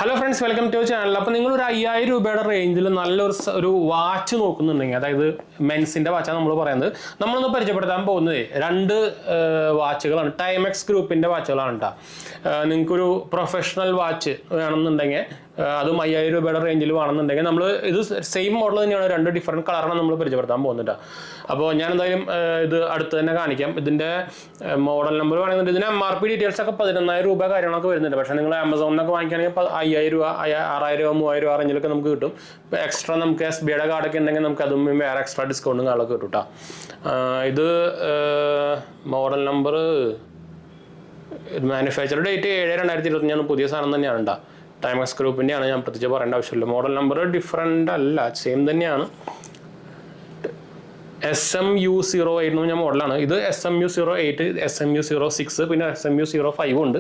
Hello friends, welcome to channel. അപ്പോൾ നിങ്ങളൊരു 5000 രൂപയുടെ റേഞ്ചിൽ നല്ലൊരു വാച്ച് നോക്കുന്നുണ്ടെങ്കിൽ, അതായത് മെൻസിൻ്റെ വാച്ചാണ് നമ്മൾ പറയുന്നത്. നമ്മളൊന്ന് പരിചയപ്പെടുത്താൻ പോകുന്നത് രണ്ട് വാച്ചുകളാണ്. ടൈമെക്സ് ഗ്രൂപ്പിൻ്റെ വാച്ചുകളാണ് കേട്ടോ. നിങ്ങൾക്കൊരു പ്രൊഫഷണൽ വാച്ച് വേണമെന്നുണ്ടെങ്കിൽ, അതും 5000 രൂപയുടെ റേഞ്ചിൽ വേണമെന്നുണ്ടെങ്കിൽ, നമ്മൾ ഇത് സെയിം മോഡൽ തന്നെയാണ്, രണ്ട് ഡിഫറെൻറ്റ് കളറാണ് നമ്മൾ പരിചയപ്പെടുത്താൻ പോകുന്നുണ്ട്. അപ്പോൾ ഞാൻ എന്തായാലും ഇത് അടുത്ത് തന്നെ കാണിക്കാം. ഇതിൻ്റെ മോഡൽ നമ്പർ പറയുന്നുണ്ട്. ഇതിന് MRP ഡീറ്റെയിൽസ് ഒക്കെ 11000 രൂപ കാര്യങ്ങളൊക്കെ വരുന്നുണ്ട്. പക്ഷേ നിങ്ങൾ ആമസോണിനൊക്കെ വാങ്ങിക്കുകയാണെങ്കിൽ 5000 രൂപ, 6000 രൂപ, 3000 രൂപ റേഞ്ചിലൊക്കെ നമുക്ക് കിട്ടും. ഇപ്പോൾ എക്സ്ട്രാ നമുക്ക് SBIയുടെ കാർഡൊക്കെ ഉണ്ടെങ്കിൽ നമുക്ക് അതും വേറെ എക്സ്ട്രാ ഡിസ്കൗണ്ടും കാര്യങ്ങളൊക്കെ കിട്ടും കേട്ടോ. ഇത് മോഡൽ നമ്പർ, മാനുഫാക്ചർ ഡേറ്റ് 7/2025 പുതിയ സാധനം തന്നെയാണ് കേട്ടോ. ടൈമെക്സ് ഗ്രൂപ്പിൻ്റെയാണ്, ഞാൻ പ്രത്യേകിച്ച് പറയേണ്ട ആവശ്യമില്ല. മോഡൽ നമ്പർ ഡിഫറെൻ്റ് അല്ല, സെയിം തന്നെയാണ്. SMU08 എന്ന് പറഞ്ഞ മോഡലാണ്. ഇത് SMU08, SMU06, പിന്നെ SMU05 ഉണ്ട്.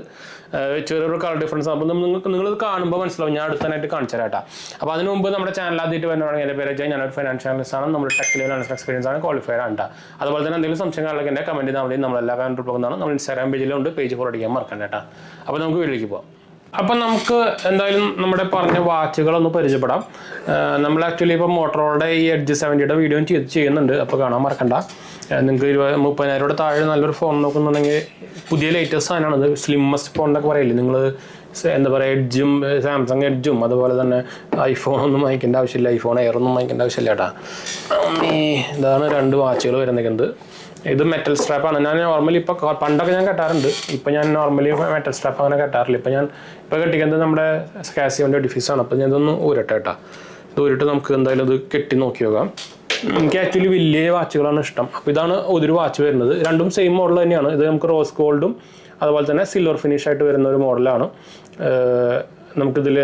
ചെറിയൊരു കളർ ഡിഫറൻസ്. അപ്പോൾ നിങ്ങളിത് കാണുമ്പോൾ മനസ്സിലാവും. ഞാൻ അടുത്തനായിട്ട് കാണിച്ചു തരാം കേട്ടോ. അപ്പോൾ അതിന് മുമ്പ് നമ്മുടെ ചാനൽ ആദ്യമായിട്ട് വരുന്നതാണെങ്കിൽ എൻ്റെ പേര് വെച്ചാൽ ഞാനൊരു ഫൈനാൻഷ്യൽ അനലിസ്റ്റ് ആണ്. നമ്മുടെ ടെക്നിക്കൽ അനലിസ്റ്റ് എക്സ്പീരിയൻസ് ആണ്, ക്വാളിഫൈഡ് ആണ് കേട്ടോ. അതുപോലെ തന്നെ എന്തെങ്കിലും സംശയങ്ങളൊക്കെ എൻ്റെ കമൻറ്റ് ചെയ്താൽ മതി. നമ്മളെല്ലാ കാര്യങ്ങളും പോകുന്നതാണ്. നമ്മൾ ഇൻസ്റ്റാഗ്രാം പേജിലുണ്ട്, പേജ് ഫോളോ അടിക്കാൻ മറക്കണ്ട കേട്ടോ. അപ്പോൾ നമുക്ക് വീട്ടിലേക്ക് പോകാം. അപ്പം നമുക്ക് എന്തായാലും നമ്മുടെ പറഞ്ഞ വാച്ചുകളൊന്ന് പരിചയപ്പെടാം. നമ്മൾ ആക്ച്വലി ഇപ്പോൾ മോട്ടറോളയുടെ ഈ എഡ്ജ് 70യുടെ വീഡിയോ ചെയ്യുന്നുണ്ട്, അപ്പോൾ കാണാൻ മറക്കണ്ട. നിങ്ങൾക്ക് 30,000 താഴെ നല്ലൊരു ഫോൺ നോക്കുന്നുണ്ടെങ്കിൽ പുതിയ ലേറ്റസ്റ്റ് സാധനമാണ്. ഇത് സ്ലിമ്മസ്റ്റ് ഫോൺ എന്നൊക്കെ പറയില്ലേ നിങ്ങൾ, എന്താ പറയുക, എഡ്ജും സാംസങ് എഡ്ജും അതുപോലെ തന്നെ ഐഫോണൊന്നും വാങ്ങിക്കേണ്ട ആവശ്യമില്ല, ഐഫോൺ എയർ ഒന്നും വാങ്ങിക്കേണ്ട ആവശ്യമില്ല കേട്ടോ. ഇതാണ് രണ്ട് വാച്ചുകൾ വരുന്നത്. ഇത് മെറ്റൽ സ്ട്രാപ്പാണ്. ഞാൻ നോർമലി ഇപ്പോൾ പണ്ടൊക്കെ ഞാൻ കെട്ടാറുണ്ട്, ഇപ്പോൾ ഞാൻ നോർമലി മെറ്റൽ സ്ട്രാപ്പ് അങ്ങനെ കെട്ടാറില്ല. ഇപ്പോൾ കെട്ടിക്കുന്നത് നമ്മുടെ കാസിയോൻ്റെ ഡിഫീസാണ്. അപ്പോൾ ഞാൻ ഇതൊന്ന് ഊരട്ടെ കേട്ടോ. ഇത് ഊരിട്ട് നമുക്ക് എന്തായാലും ഇത് കെട്ടി നോക്കി നോക്കാം. എനിക്ക് ആക്ച്വലി വലിയ വാച്ചുകളാണ് ഇഷ്ടം. അപ്പോൾ ഇതാണ് ഒരു വാച്ച് വരുന്നത്. രണ്ടും സെയിം മോഡൽ തന്നെയാണ്. ഇത് നമുക്ക് റോസ് ഗോൾഡും അതുപോലെ തന്നെ സിൽവർ ഫിനിഷ് ആയിട്ട് വരുന്ന ഒരു മോഡലാണ്. നമുക്കിതിൽ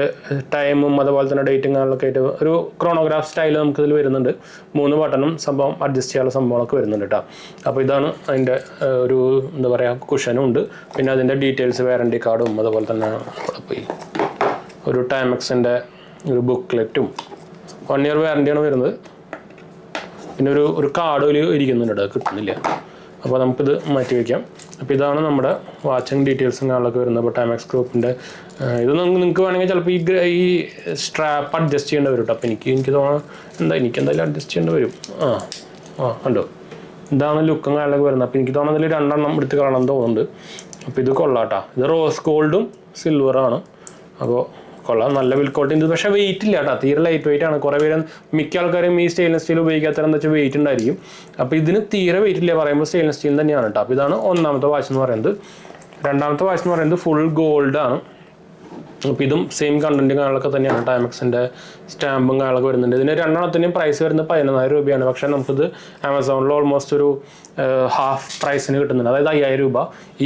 ടൈമും അതുപോലെ തന്നെ ഡേറ്റും കാര്യങ്ങളൊക്കെ ആയിട്ട് ഒരു ക്രോണോഗ്രാഫ് സ്റ്റൈൽ നമുക്കിതിൽ വരുന്നുണ്ട്. 3 ബട്ടണും സംഭവം അഡ്ജസ്റ്റ് ചെയ്യാനുള്ള സംഭവങ്ങളൊക്കെ വരുന്നുണ്ട് കേട്ടോ. അപ്പോൾ ഇതാണ് അതിൻ്റെ ഒരു എന്താ പറയുക, കുഷനും ഉണ്ട്. പിന്നെ അതിൻ്റെ ഡീറ്റെയിൽസ്, വാറണ്ടി കാർഡും അതുപോലെ തന്നെ അവിടെ പോയി ഒരു ടൈമെക്സിൻ്റെ ഒരു ബുക്ക്ലെറ്റും 1 ഇയർ വാറണ്ടിയാണ് വരുന്നത്. പിന്നെ ഒരു കാർഡ് ഇരിക്കുന്നുണ്ട്, അത് കിട്ടുന്നില്ല. അപ്പോൾ നമുക്കിത് മാറ്റി വയ്ക്കാം. അപ്പോൾ ഇതാണ് നമ്മുടെ വാച്ചിങ് ഡീറ്റെയിൽസും കാര്യങ്ങളൊക്കെ വരുന്നത്. അപ്പോൾ ടൈമെക്സ് ഗ്രൂപ്പിൻ്റെ ഇത് നിങ്ങൾക്ക് വേണമെങ്കിൽ ചിലപ്പോൾ ഈ സ്ട്രാപ്പ് അഡ്ജസ്റ്റ് ചെയ്യേണ്ടി വരും കേട്ടോ. അപ്പോൾ എനിക്ക് തോന്നുന്നു എനിക്കെന്തായാലും അഡ്ജസ്റ്റ് ചെയ്യേണ്ടി വരും. കണ്ടോ, ഇതാണ് ലുക്കും കാര്യങ്ങളൊക്കെ വരുന്നത്. അപ്പോൾ എനിക്ക് തോന്നുന്നതിൽ 2 എണ്ണം എടുത്ത് കാണാൻ തോന്നുന്നുണ്ട്. അപ്പോൾ ഇത് കൊള്ളാട്ടോ. ഇത് റോസ് ഗോൾഡും സിൽവറാണ്. അപ്പോൾ കൊള്ളാം, നല്ല ബിൽ ക്വാളിറ്റി. ഇത് പക്ഷേ വെയിറ്റ് ഇല്ല കേട്ടോ, തീരെ ലൈറ്റ് വെയിറ്റ് ആണ്. കുറേ പേര് മിക്ക ആൾക്കാരും ഈ സ്റ്റെയിൻലെസ് സ്റ്റീൽ ഉപയോഗിക്കാത്തതെന്ന് വെച്ചാൽ വെയിറ്റ് ഉണ്ടായിരിക്കും. അപ്പോൾ ഇതിന് തീരെ വെയിറ്റ് ഇല്ല, പറയുമ്പോൾ സ്റ്റെയിൻലെസ് സ്റ്റീൽ തന്നെയാണ് കേട്ടോ. അപ്പോൾ ഇതാണ് ഒന്നാമത്തെ വാച്ച് എന്ന് പറയുന്നത്. രണ്ടാമത്തെ വാച്ച് എന്ന് പറയുന്നത് ഫുൾ ഗോൾഡ് ആണ്. അപ്പോൾ ഇതും സെയിം കണ്ടൻറ്റും കാര്യങ്ങളൊക്കെ തന്നെയാണ്. ടൈമെക്സിൻ്റെ സ്റ്റാമ്പും കാര്യങ്ങളൊക്കെ വരുന്നുണ്ട്. ഇതിന് 2 എണ്ണത്തിൻ്റെയും പ്രൈസ് വരുന്നത് 11,000 രൂപയാണ്. പക്ഷേ നമുക്കിത് ആമസോണിൽ ഓൾമോസ്റ്റ് ഒരു ഹാഫ് പ്രൈസിന് കിട്ടുന്നുണ്ട്, അതായത് 5000 രൂപ.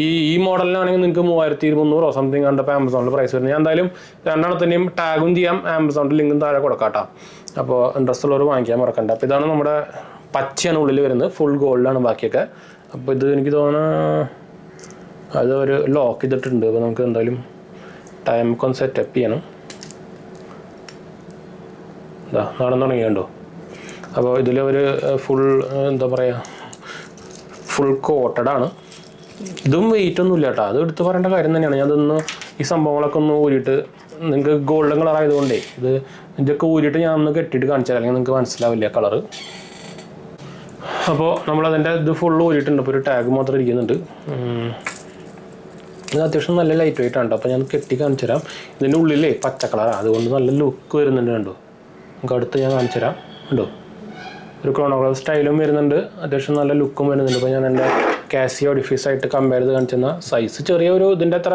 ഈ മോഡലിനാണെങ്കിൽ നിങ്ങൾക്ക് 3300 സംതിങ് കണ്ടപ്പോൾ ആമസോണിൽ പ്രൈസ് വരുന്നത്. ഞാൻ എന്തായാലും 2 എണ്ണത്തിൻ്റെയും ടാഗും ചെയ്യാം, ആമസോണിൻ്റെ ലിങ്കും താഴെ കൊടുക്കാം കേട്ടോ. അപ്പോൾ ഇൻട്രസ്റ്റ് ഉള്ളവർ വാങ്ങിക്കാൻ മറക്കണ്ട. അപ്പോൾ ഇതാണ് നമ്മുടെ പച്ചയാണ് ഉള്ളിൽ വരുന്നത്, ഫുൾ ഗോൾഡാണ് ബാക്കിയൊക്കെ. അപ്പോൾ ഇത് എനിക്ക് തോന്നുന്നു അത് ഒരു ലോക്ക് ചെയ്തിട്ടുണ്ട്. അപ്പോൾ നമുക്ക് എന്തായാലും ടൈമൊക്കെ ഒന്ന് സെറ്റപ്പ് ചെയ്യണം. നടന്നു തുടങ്ങിയുണ്ടോ. അപ്പോൾ ഇതിൽ ഒരു ഫുൾ എന്താ പറയുക, ഫുൾ കോട്ടഡാണ്. ഇതും വെയിറ്റ് ഒന്നും ഇല്ല കേട്ടോ, അത് എടുത്ത് പറയേണ്ട കാര്യം തന്നെയാണ്. ഞാൻ ഇതൊന്ന് ഈ സംഭവങ്ങളൊക്കെ ഒന്ന് ഊരിയിട്ട്, നിങ്ങൾക്ക് ഗോൾഡൻ കളർ ആയതുകൊണ്ടേ ഇതൊക്കെ ഊരിയിട്ട് ഞാൻ ഒന്ന് കെട്ടിയിട്ട് കാണിച്ചാൽ അല്ലെങ്കിൽ നിങ്ങൾക്ക് മനസ്സിലാവില്ല കളറ്. അപ്പോൾ നമ്മളതിൻ്റെ ഇത് ഫുൾ ഊരിയിട്ടുണ്ട്. ഇപ്പോൾ ഒരു ടാഗ് മാത്രം ഇരിക്കുന്നുണ്ട്. ഇത് അത്യാവശ്യം നല്ല ലൈറ്റ് വെയിറ്റ് ആണ്. അപ്പോൾ ഞാൻ കെട്ടി കാണിച്ചു തരാം. ഇതിൻ്റെ ഉള്ളിലേ പച്ച കളറാണ്, അതുകൊണ്ട് നല്ല ലുക്ക് വരുന്നുണ്ട്. കണ്ടോ, നമുക്ക് അടുത്ത് ഞാൻ കാണിച്ചു തരാം. കണ്ടോ, ഒരു ക്രോണോഗ്രാഫ് സ്റ്റൈലും വരുന്നുണ്ട്, അത്യാവശ്യം നല്ല ലുക്കും വരുന്നുണ്ട്. അപ്പോൾ ഞാൻ എൻ്റെ കാസിയോ ഡിഫീസായിട്ട് കമ്പയർ ചെയ്ത് കാണിച്ചു തന്നാൽ സൈസ് ചെറിയൊരു ഇതിൻ്റെ അത്ര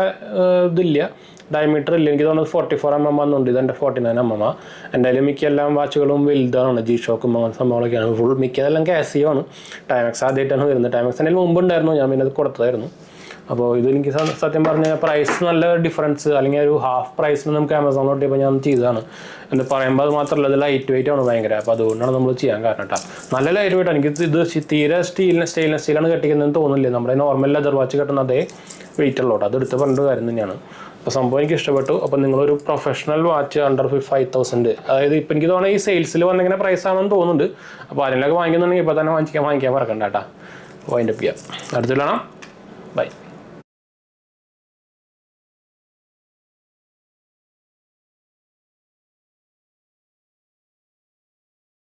ഇതില്ല, ഡയമീറ്റർ ഇല്ല. എനിക്ക് തോന്നുന്നത് 44 mm എന്നുണ്ട്. ഇതെൻ്റെ 49 mm. എന്തായാലും മിക്ക എല്ലാം വാച്ചുകളും വലുതാണ്, G-Shock അങ്ങനെ സംഭവങ്ങളൊക്കെയാണ്. ഫുൾ മിക്കതെല്ലാം കാസിയോ ആണ്. ടൈമെക്സ് ആദ്യമായിട്ടാണ് വരുന്നത്. ടൈമെക്സിൻ്റെ മുമ്പ് ഉണ്ടായിരുന്നു, ഞാൻ പിന്നെ അത് കൊടുത്തതായിരുന്നു. അപ്പോൾ ഇതെനിക്ക് സത്യം പറഞ്ഞാൽ പ്രൈസ് നല്ല ഡിഫറൻസ്, അല്ലെങ്കിൽ ഒരു ഹാഫ് പ്രൈസിന് നമുക്ക് ആമസോണിൽ കിട്ടിയപ്പോൾ ഞാൻ ചെയ്തതാണ്. എന്ന് പറയുമ്പോൾ അത് മാത്രമല്ല, ഇത് ലൈറ്റ് വെയിറ്റ് ആണ് ഭയങ്കര. അപ്പോൾ അതുകൊണ്ടാണ് നമ്മൾ ചെയ്യാൻ കാരണം കേട്ടോ. നല്ല ലൈറ്റ് വെയിറ്റ് ആണ്. എനിക്ക് ഇത് തീരെ സ്റ്റെയിൻലെസ് സ്റ്റീലാണ് കെട്ടിക്കുന്നതെന്ന് തോന്നുന്നില്ല. നമ്മുടെ നോർമൽ ലെതർ വാച്ച് കെട്ടുന്ന അതേ വെയിറ്റ് ഉള്ളൂ. അത് എടുത്ത് പറഞ്ഞ കാര്യം തന്നെയാണ്. അപ്പോൾ സംഭവം എനിക്ക് ഇഷ്ടപ്പെട്ടു. അപ്പോൾ നിങ്ങളൊരു പ്രൊഫഷണൽ വാച്ച് അണ്ടർ 5000, അതായത് ഇപ്പോൾ എനിക്ക് തോന്നുന്നത് ഈ സെയിൽസിൽ വന്നിങ്ങനെ പ്രൈസ് ആണെന്ന് തോന്നുന്നുണ്ട്. അപ്പോൾ ആരെങ്കിലൊക്കെ വാങ്ങിക്കുന്നുണ്ടെങ്കിൽ ഇപ്പോൾ തന്നെ വാങ്ങിക്കാൻ മറക്കണ്ട കേട്ടോ. വൈൻഡപ്പ് ചെയ്യാം. അടുത്ത് കാണാം. ബൈ.